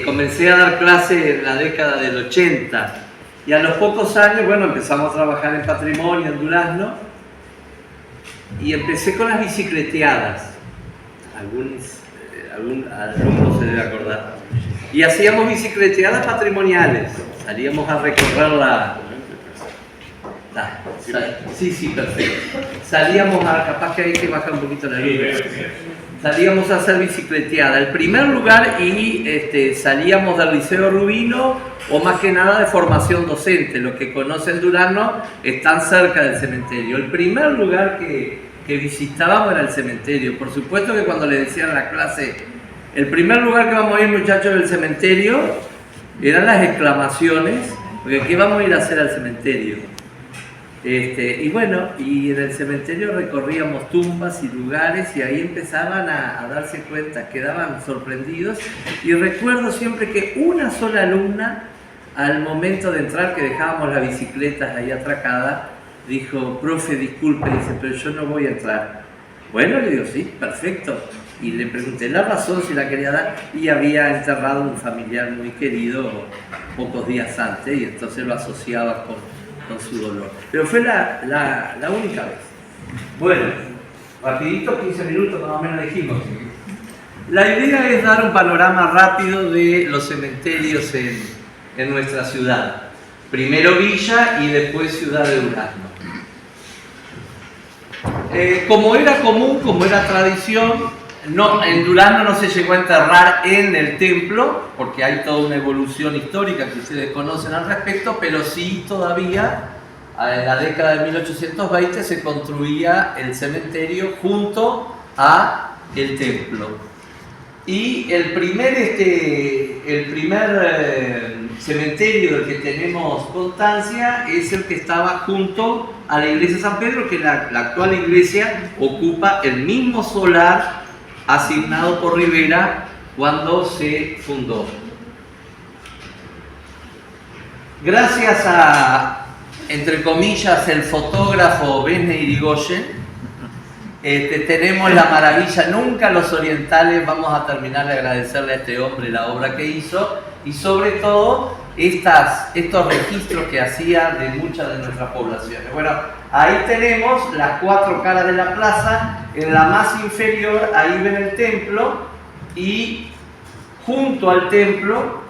Comencé a dar clases en la década del 80 y a los pocos años, bueno, empezamos a trabajar en patrimonio en Durazno y empecé con las bicicleteadas. Algún alumno se debe acordar. Y hacíamos bicicleteadas patrimoniales. Salíamos a recorrer sí, perfecto. Salíamos a, capaz que hay que bajar un poquito la luz. Salíamos a hacer bicicleteada. El primer lugar y salíamos del Liceo Rubino o más que nada de formación docente. Los que conocen Durazno están cerca del cementerio. El primer lugar que visitábamos era el cementerio. Por supuesto que cuando le decían a la clase, el primer lugar que vamos a ir, muchachos, del cementerio, eran las exclamaciones, porque ¿qué vamos a ir a hacer al cementerio? Y bueno, y en el cementerio recorríamos tumbas y lugares y ahí empezaban a darse cuenta, quedaban sorprendidos. Y recuerdo siempre que una sola alumna, al momento de entrar, que dejábamos las bicicletas ahí atracadas, dijo: profe, disculpe, dice, pero yo no voy a entrar. Bueno, le digo, sí, perfecto. Y le pregunté la razón, si la quería dar, y había enterrado un familiar muy querido pocos días antes, y entonces lo asociaba con su dolor. Pero fue la única vez. Bueno, rapidito, 15 minutos más o menos dijimos. La idea es dar un panorama rápido de los cementerios en nuestra ciudad. Primero Villa y después Ciudad de Durazno. Como era común, como era tradición, en Durazno no se llegó a enterrar en el templo, porque hay toda una evolución histórica que ustedes conocen al respecto, pero sí todavía en la década de 1820 se construía el cementerio junto a el templo. Y el primer cementerio del que tenemos constancia es el que estaba junto a la iglesia de San Pedro, que la actual iglesia ocupa el mismo solar asignado por Rivera cuando se fundó. Gracias a, entre comillas, el fotógrafo Besne Irigoyen, tenemos la maravilla. Nunca los orientales vamos a terminar de agradecerle a este hombre la obra que hizo y sobre todo estos registros que hacía de muchas de nuestras poblaciones. Bueno, ahí tenemos las 4 caras de la plaza. En la más inferior, ahí ven el templo y junto al templo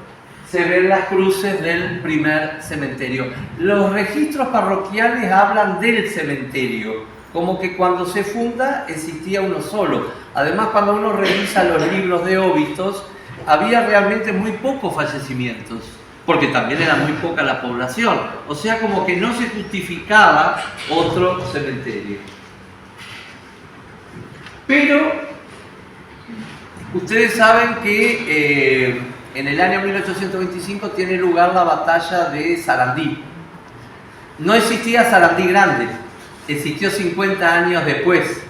se ven las cruces del primer cementerio. Los registros parroquiales hablan del cementerio, como que cuando se funda existía uno solo. Además, cuando uno revisa los libros de óbitos, había realmente muy pocos fallecimientos, porque también era muy poca la población. O sea, como que no se justificaba otro cementerio. Pero ustedes saben que en el año 1825 tiene lugar la batalla de Sarandí. No existía Sarandí Grande, existió 50 años después.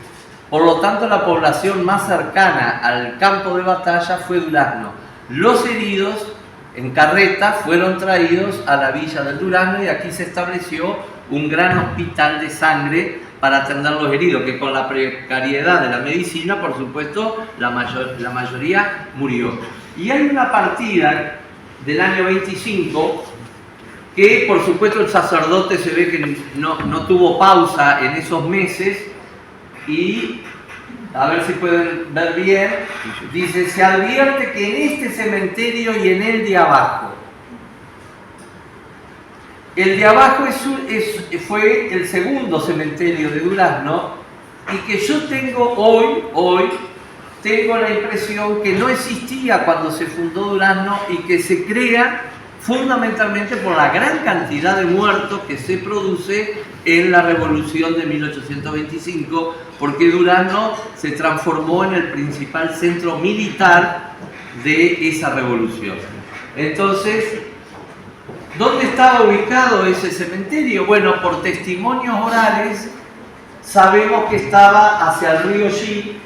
Por lo tanto, la población más cercana al campo de batalla fue Durazno. Los heridos en carreta fueron traídos a la villa del Durazno y aquí se estableció un gran hospital de sangre para atender los heridos, que con la precariedad de la medicina, por supuesto, la mayoría murió. Y hay una partida del año 25 que, por supuesto, el sacerdote se ve que no tuvo pausa en esos meses y, a ver si pueden ver bien, dice: se advierte que en este cementerio y en el de abajo. El de abajo fue el segundo cementerio de Durazno y que yo tengo hoy tengo la impresión que no existía cuando se fundó Durazno y que se crea fundamentalmente por la gran cantidad de muertos que se produce en la Revolución de 1825, porque Durazno se transformó en el principal centro militar de esa revolución. Entonces, ¿dónde estaba ubicado ese cementerio? Bueno, por testimonios orales sabemos que estaba hacia el río Xi.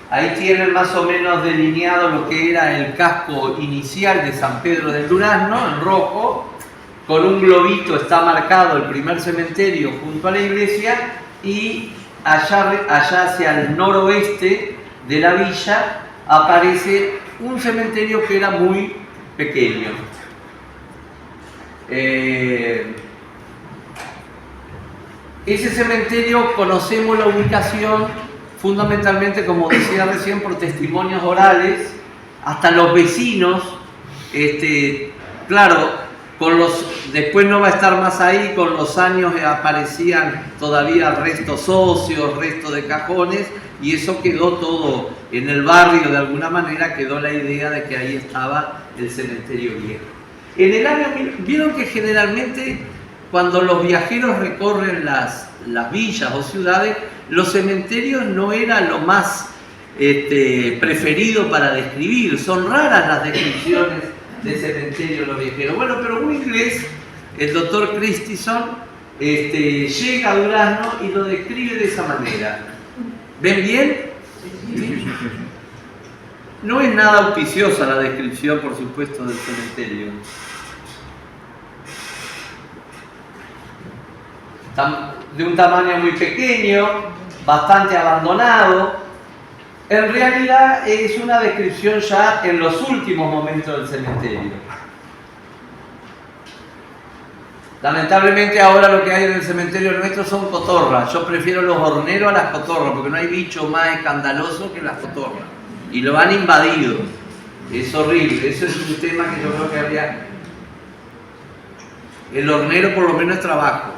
Ahí tienen más o menos delineado lo que era el casco inicial de San Pedro del Durazno, en rojo. Con un globito está marcado el primer cementerio junto a la iglesia y allá hacia el noroeste de la villa aparece un cementerio que era muy pequeño. Ese cementerio conocemos la ubicación fundamentalmente, como decía recién, por testimonios orales. Hasta los vecinos, claro, después no va a estar más ahí, con los años aparecían todavía restos óseos, restos de cajones, y eso quedó todo en el barrio. De alguna manera quedó la idea de que ahí estaba el cementerio viejo. En el año, vieron que generalmente cuando los viajeros recorren las villas o ciudades, los cementerios no eran lo más preferido para describir. Son raras las descripciones de cementerio de los viajeros. Bueno, pero un inglés, el doctor Christison, llega a Durazno y lo describe de esa manera. ¿Ven bien? No es nada auspiciosa la descripción, por supuesto, del cementerio. De un tamaño muy pequeño, bastante abandonado. En realidad es una descripción ya en los últimos momentos del cementerio. Lamentablemente ahora lo que hay en el cementerio nuestro son cotorras. Yo prefiero los horneros a las cotorras, porque no hay bicho más escandaloso que las cotorras. Y lo han invadido. Es horrible. Eso es un tema que yo creo que habría... El hornero por lo menos es trabajo.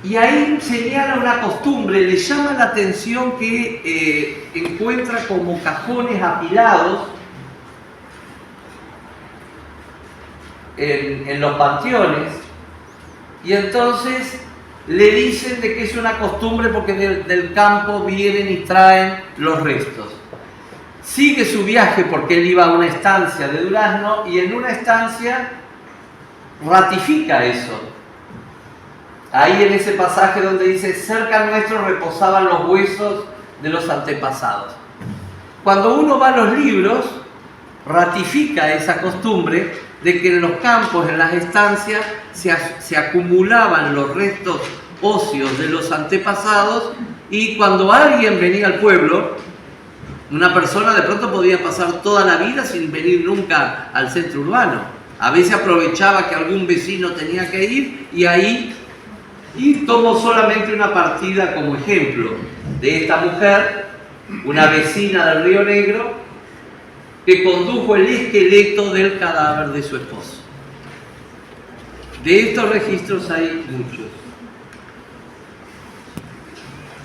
Y ahí señala una costumbre, le llama la atención que encuentra como cajones apilados en los panteones, y entonces le dicen de que es una costumbre porque del campo vienen y traen los restos. Sigue su viaje porque él iba a una estancia de Durazno y en una estancia ratifica eso. Ahí en ese pasaje donde dice, cerca nuestro reposaban los huesos de los antepasados. Cuando uno va a los libros, ratifica esa costumbre de que en los campos, en las estancias, se acumulaban los restos óseos de los antepasados, y cuando alguien venía al pueblo, una persona de pronto podía pasar toda la vida sin venir nunca al centro urbano. A veces aprovechaba que algún vecino tenía que ir y ahí... Y tomo solamente una partida como ejemplo de esta mujer, una vecina del Río Negro, que condujo el esqueleto del cadáver de su esposo. De estos registros hay muchos.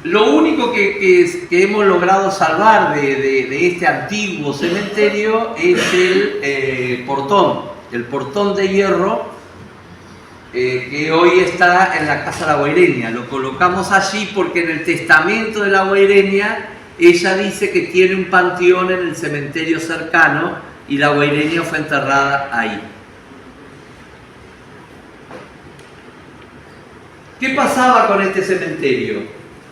Lo único que hemos logrado salvar de este antiguo cementerio es el portón de hierro, que hoy está en la casa de la Guaireña. Lo colocamos allí porque en el testamento de la Guaireña ella dice que tiene un panteón en el cementerio cercano y la Guaireña fue enterrada ahí. ¿Qué pasaba con este cementerio?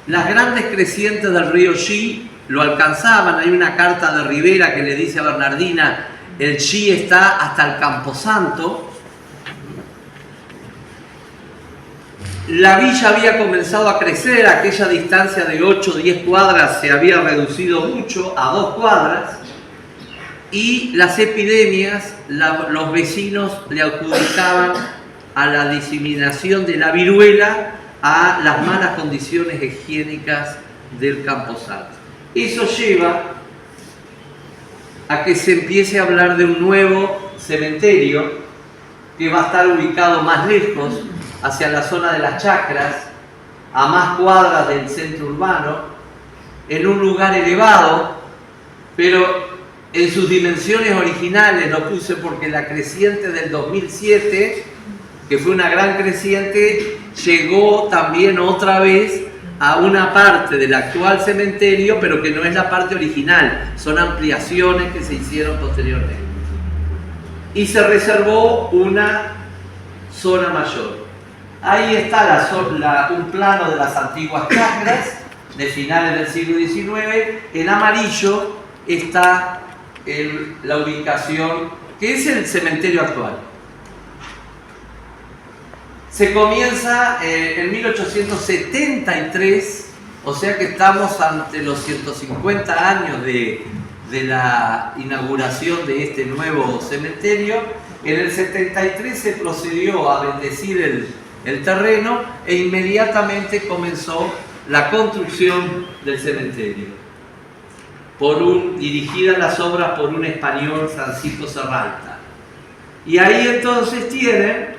Las grandes crecientes del río Xi lo alcanzaban. Hay una carta de Rivera que le dice a Bernardina, el Xi está hasta el Camposanto. La villa había comenzado a crecer, aquella distancia de 8 o 10 cuadras se había reducido mucho a 2 cuadras, y las epidemias, los vecinos le adjudicaban a la diseminación de la viruela a las malas condiciones higiénicas del Camposanto. Eso lleva a que se empiece a hablar de un nuevo cementerio que va a estar ubicado más lejos, hacia la zona de las chacras, a más cuadras del centro urbano, en un lugar elevado, pero en sus dimensiones originales, lo puse porque la creciente del 2007, que fue una gran creciente, llegó también otra vez a una parte del actual cementerio, pero que no es la parte original, son ampliaciones que se hicieron posteriormente. Y se reservó una zona mayor. Ahí está un plano de las antiguas chacras de finales del siglo XIX. En amarillo está la ubicación, que es el cementerio actual. Se comienza en 1873, O sea que estamos ante los 150 años de la inauguración de este nuevo cementerio. En el 73 se procedió a bendecir el terreno e inmediatamente comenzó la construcción del cementerio, dirigida las obras por un español, Francisco Serralta. Y ahí entonces tienen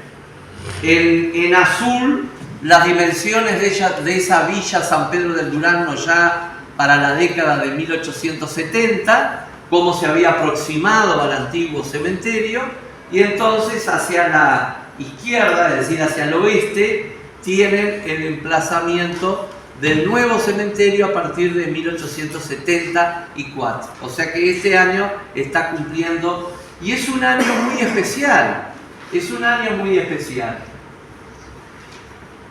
en azul las dimensiones de esa villa San Pedro del Durazno ya para la década de 1870, cómo se había aproximado al antiguo cementerio, y entonces hacia la izquierda, es decir, hacia el oeste, tienen el emplazamiento del nuevo cementerio a partir de 1874. O sea que este año está cumpliendo, y es un año muy especial,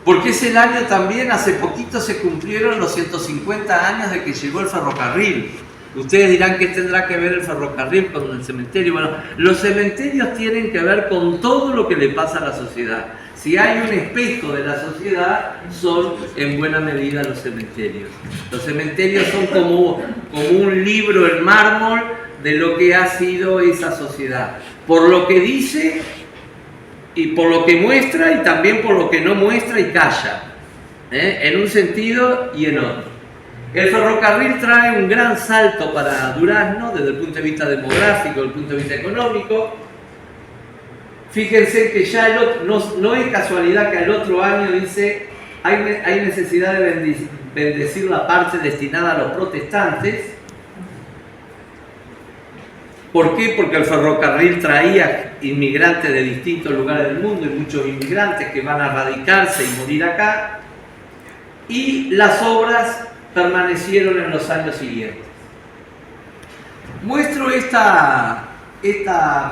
porque es el año también, hace poquito se cumplieron los 150 años de que llegó el ferrocarril. Ustedes dirán, ¿qué tendrá que ver el ferrocarril con el cementerio? Bueno, los cementerios tienen que ver con todo lo que le pasa a la sociedad. Si hay un espejo de la sociedad, son en buena medida los cementerios. Los cementerios son como un libro en mármol de lo que ha sido esa sociedad. Por lo que dice y por lo que muestra, y también por lo que no muestra y calla, en un sentido y en otro. El ferrocarril trae un gran salto para Durazno desde el punto de vista demográfico, desde el punto de vista económico. Fíjense que ya no es casualidad que al otro año dice hay necesidad de bendecir la parte destinada a los protestantes. ¿Por qué? Porque el ferrocarril traía inmigrantes de distintos lugares del mundo y muchos inmigrantes que van a radicarse y morir acá. Y las obras permanecieron en los años siguientes. Muestro esta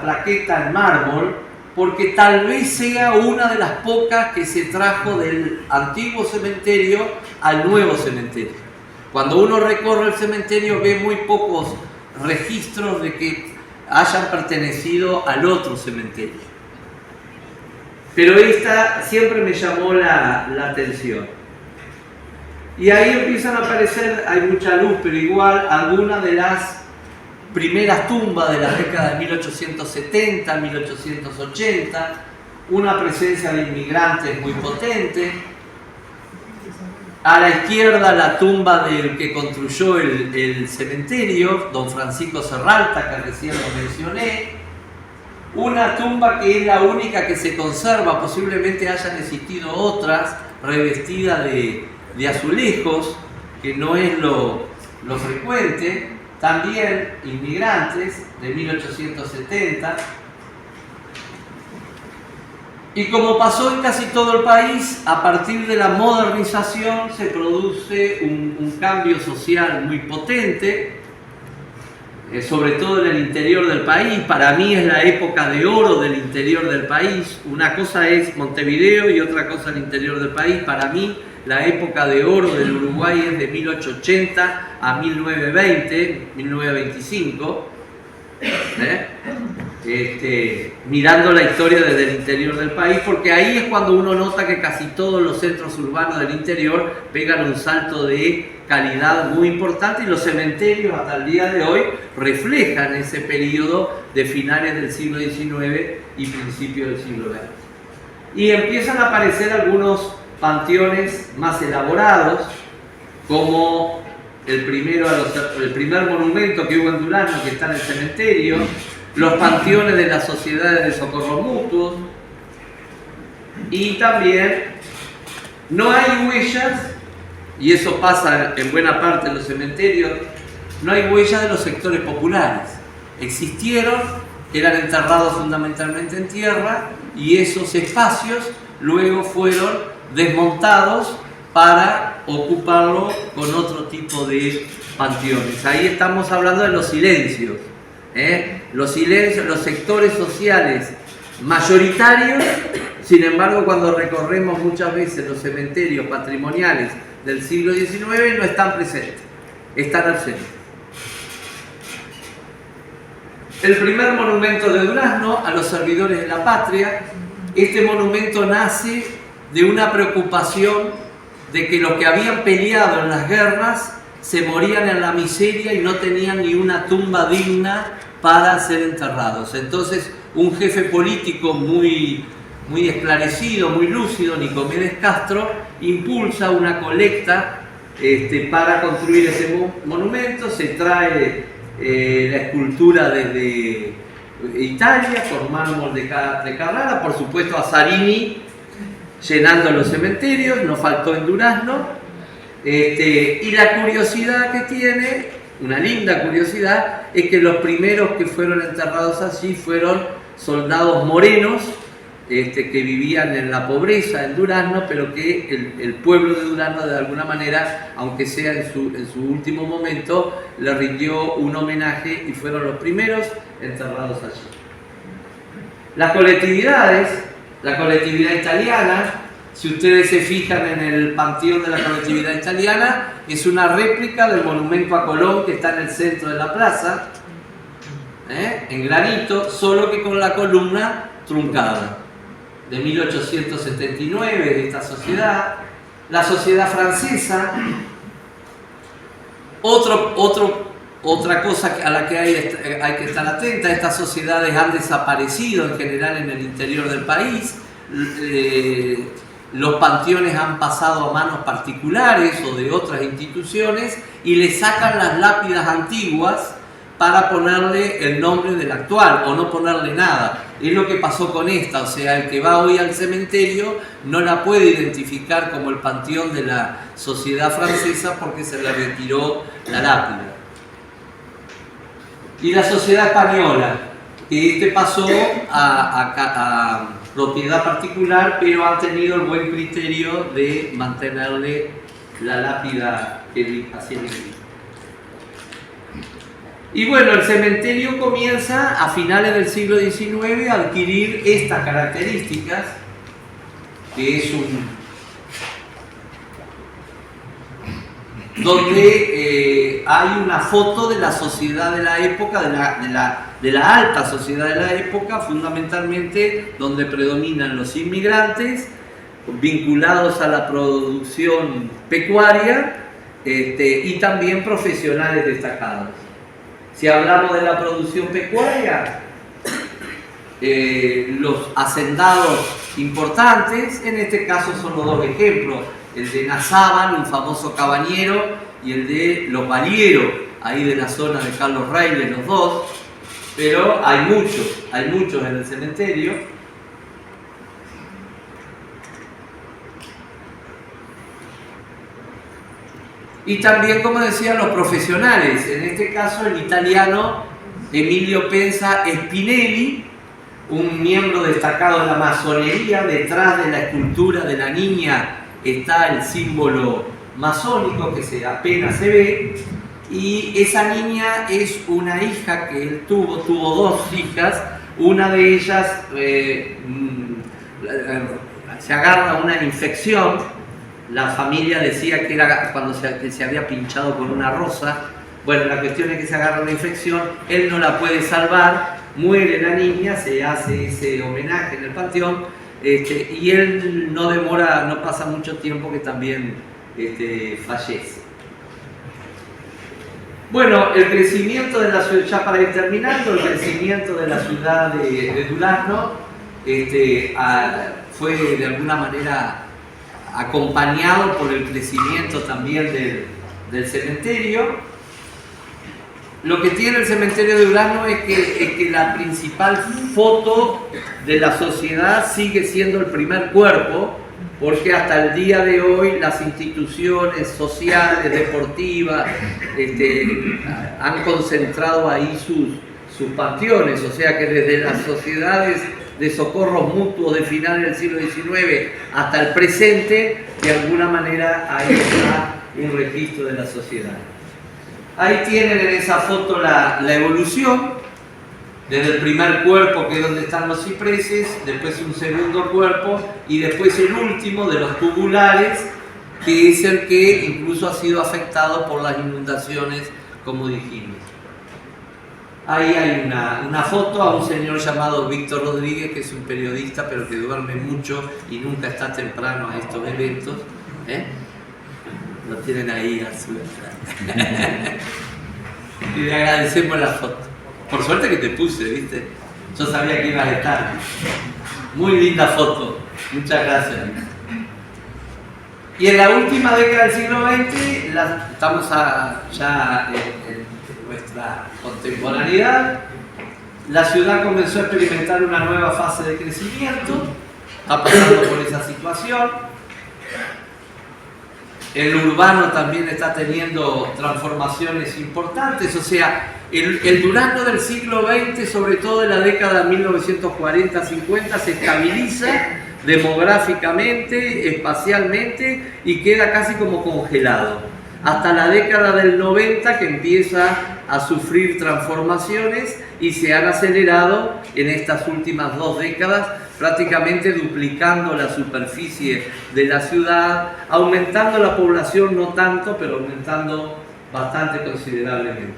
plaqueta en mármol porque tal vez sea una de las pocas que se trajo del antiguo cementerio al nuevo cementerio. Cuando uno recorre el cementerio ve muy pocos registros de que hayan pertenecido al otro cementerio. Pero esta siempre me llamó la atención. Y ahí empiezan a aparecer, hay mucha luz, pero igual, algunas de las primeras tumbas de la década de 1870, 1880, una presencia de inmigrantes muy potente. A la izquierda la tumba del que construyó el cementerio, don Francisco Serralta, que recién lo mencioné. Una tumba que es la única que se conserva, posiblemente hayan existido otras revestidas de azulejos, que no es lo frecuente. También inmigrantes de 1870. Y como pasó en casi todo el país, a partir de la modernización se produce un cambio social muy potente, sobre todo en el interior del país. Para mí es la época de oro del interior del país. Una cosa es Montevideo y otra cosa el interior del país. Para mí la época de oro del Uruguay es de 1880 a 1920, 1925. Mirando la historia desde el interior del país, porque ahí es cuando uno nota que casi todos los centros urbanos del interior pegan un salto de calidad muy importante, y los cementerios hasta el día de hoy reflejan ese periodo de finales del siglo XIX y principios del siglo XX. Y empiezan a aparecer algunos panteones más elaborados, como el primer monumento que hubo en Durazno, que está en el cementerio, los panteones de las sociedades de socorro mutuos, y también no hay huellas, y eso pasa en buena parte de los cementerios, no hay huellas de los sectores populares. Existieron, eran enterrados fundamentalmente en tierra, y esos espacios luego fueron desmontados para ocuparlo con otro tipo de panteones. Ahí estamos hablando de los silencios. Los silencios, los sectores sociales mayoritarios. Sin embargo, cuando recorremos muchas veces los cementerios patrimoniales del siglo XIX, no están presentes, están ausentes. El primer monumento de Durazno a los servidores de la patria. Este monumento nace de una preocupación de que los que habían peleado en las guerras se morían en la miseria y no tenían ni una tumba digna para ser enterrados. Entonces, un jefe político muy esclarecido, muy lúcido, Nicomedes Castro, impulsa una colecta para construir ese monumento. Se trae la escultura desde Italia, con mármol de Carrara, por supuesto a Zarini llenando los cementerios, no faltó en Durazno. Y la curiosidad que tiene, una linda curiosidad, es que los primeros que fueron enterrados allí fueron soldados morenos, que vivían en la pobreza en Durazno, pero que el pueblo de Durazno de alguna manera, aunque sea en su último momento, le rindió un homenaje y fueron los primeros enterrados allí. Las colectividades, la colectividad italiana, si ustedes se fijan en el panteón de la colectividad italiana, es una réplica del monumento a Colón que está en el centro de la plaza, en granito, solo que con la columna truncada, de 1879, de esta sociedad. La sociedad francesa, otra cosa a la que hay que estar atenta: estas sociedades han desaparecido en general en el interior del país. Los panteones han pasado a manos particulares o de otras instituciones y le sacan las lápidas antiguas para ponerle el nombre del actual o no ponerle nada. Es lo que pasó con esta, o sea, el que va hoy al cementerio no la puede identificar como el panteón de la sociedad francesa porque se le retiró la lápida. Y la sociedad española, que pasó a propiedad particular, pero han tenido el buen criterio de mantenerle la lápida que hacía el. Y bueno, el cementerio comienza a finales del siglo XIX a adquirir estas características, que es donde hay una foto de la sociedad de la época, de la alta sociedad de la época, fundamentalmente donde predominan los inmigrantes vinculados a la producción pecuaria y también profesionales destacados. Si hablamos de la producción pecuaria, los hacendados importantes, en este caso son los dos ejemplos, el de Nazábal, un famoso cabañero, y el de Los Valieros, ahí de la zona de Carlos Reilly, los dos, pero hay muchos en el cementerio. Y también, como decía, los profesionales, en este caso el italiano Emilio Pensa Spinelli, un miembro destacado de la masonería. Detrás de la escultura de la niña está el símbolo masónico que apenas se ve, y esa niña es una hija que él tuvo dos hijas. Una de ellas se agarra una infección. La familia decía que era cuando se había pinchado con una rosa. Bueno, la cuestión es que se agarra una infección, él no la puede salvar, muere la niña, se hace ese homenaje en el panteón, y él no pasa mucho tiempo que también fallece. Bueno, el crecimiento de la ciudad, ya para ir terminando, el crecimiento de la ciudad de Durazno fue de alguna manera acompañado por el crecimiento también del cementerio. Lo que tiene el cementerio de Durazno es que la principal foto de la sociedad sigue siendo el primer cuerpo, porque hasta el día de hoy las instituciones sociales, deportivas, han concentrado ahí sus panteones, o sea que desde las sociedades de socorros mutuos de finales del siglo XIX hasta el presente, de alguna manera ahí está un registro de la sociedad. Ahí tienen en esa foto la evolución, desde el primer cuerpo, que es donde están los cipreses, después un segundo cuerpo y después el último de los tubulares, que es el que incluso ha sido afectado por las inundaciones, como dijimos. Ahí hay una foto a un señor llamado Víctor Rodríguez, que es un periodista pero que duerme mucho y nunca está temprano a estos eventos. Lo tienen ahí a su y le agradecemos la foto. Por suerte que te puse, ¿viste? Yo sabía que ibas a estar. Muy linda foto. Muchas gracias. Y en la última década del siglo XX, estamos ya en nuestra contemporaneidad, la ciudad comenzó a experimentar una nueva fase de crecimiento, está pasando por esa situación. El urbano también está teniendo transformaciones importantes, o sea, el Durazno del siglo XX, sobre todo en la década de 1940-50, se estabiliza demográficamente, espacialmente y queda casi como congelado. Hasta la década del 90 que empieza a sufrir transformaciones y se han acelerado en estas últimas 2 décadas, prácticamente duplicando la superficie de la ciudad, aumentando la población no tanto, pero aumentando bastante considerablemente.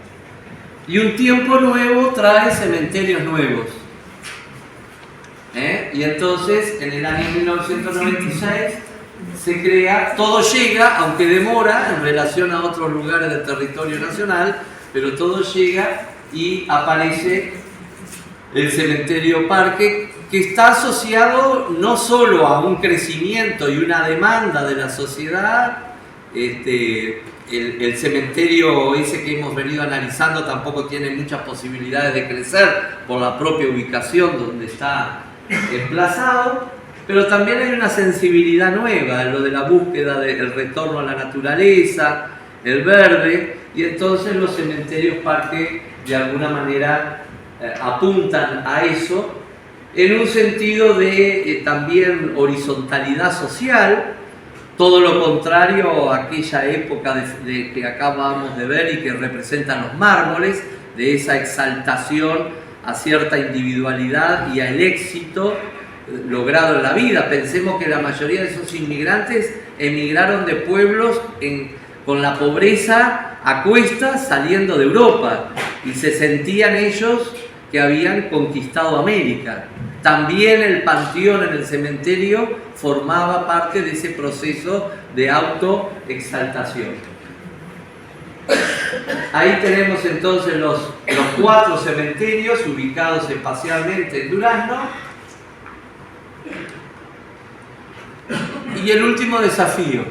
Y un tiempo nuevo trae cementerios nuevos. Y entonces, en el año 1996, se crea, todo llega, aunque demora en relación a otros lugares del territorio nacional, pero todo llega y aparece el cementerio Parque, que está asociado no solo a un crecimiento y una demanda de la sociedad. El cementerio ese que hemos venido analizando tampoco tiene muchas posibilidades de crecer por la propia ubicación donde está emplazado, pero también hay una sensibilidad nueva, lo de la búsqueda del retorno a la naturaleza, el verde, y entonces los cementerios Parque de alguna manera apuntan a eso en un sentido de también horizontalidad social, todo lo contrario a aquella época de que acabamos de ver y que representan los mármoles, de esa exaltación a cierta individualidad y al éxito logrado en la vida. Pensemos que la mayoría de esos inmigrantes emigraron de pueblos con la pobreza a cuestas saliendo de Europa y se sentían ellos que habían conquistado América. También el panteón en el cementerio formaba parte de ese proceso de autoexaltación. Ahí tenemos entonces los 4 cementerios ubicados espacialmente en Durazno. Y el último desafío,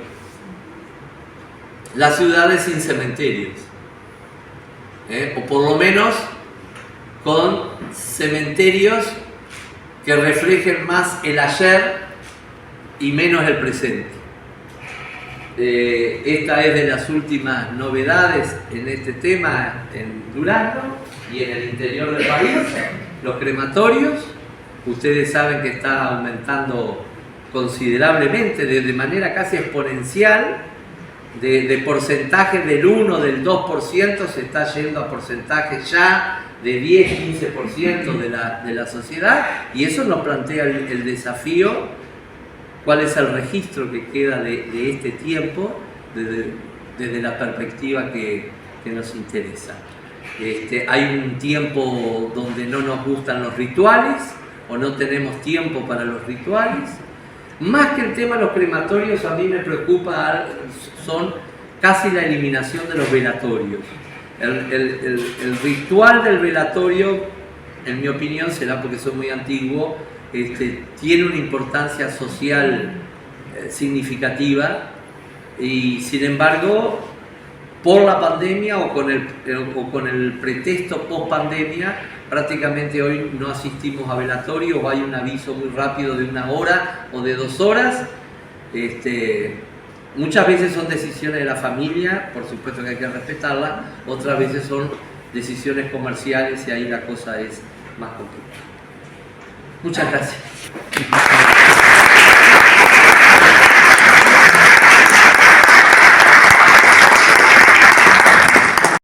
las ciudades sin cementerios, o por lo menos con cementerios que reflejen más el ayer y menos el presente. Esta es de las últimas novedades en este tema en Durazno y en el interior del país, los crematorios. Ustedes saben que está aumentando considerablemente, de manera casi exponencial, de porcentaje del 1, del 2%, se está yendo a porcentajes ya de 10-15% de la sociedad, y eso nos plantea el desafío. ¿Cuál es el registro que queda de este tiempo desde la perspectiva que nos interesa? Hay un tiempo donde no nos gustan los rituales o no tenemos tiempo para los rituales. Más que el tema de los crematorios, a mí me preocupa son casi la eliminación de los velatorios. El ritual del velatorio, en mi opinión, será porque soy muy antiguo, tiene una importancia social significativa, y sin embargo, por la pandemia o con el pretexto post pandemia, prácticamente hoy no asistimos a velatorio, o hay un aviso muy rápido de 1 hora o de 2 horas. Muchas veces son decisiones de la familia, por supuesto que hay que respetarlas, otras veces son decisiones comerciales y ahí la cosa es más complicada. Muchas gracias.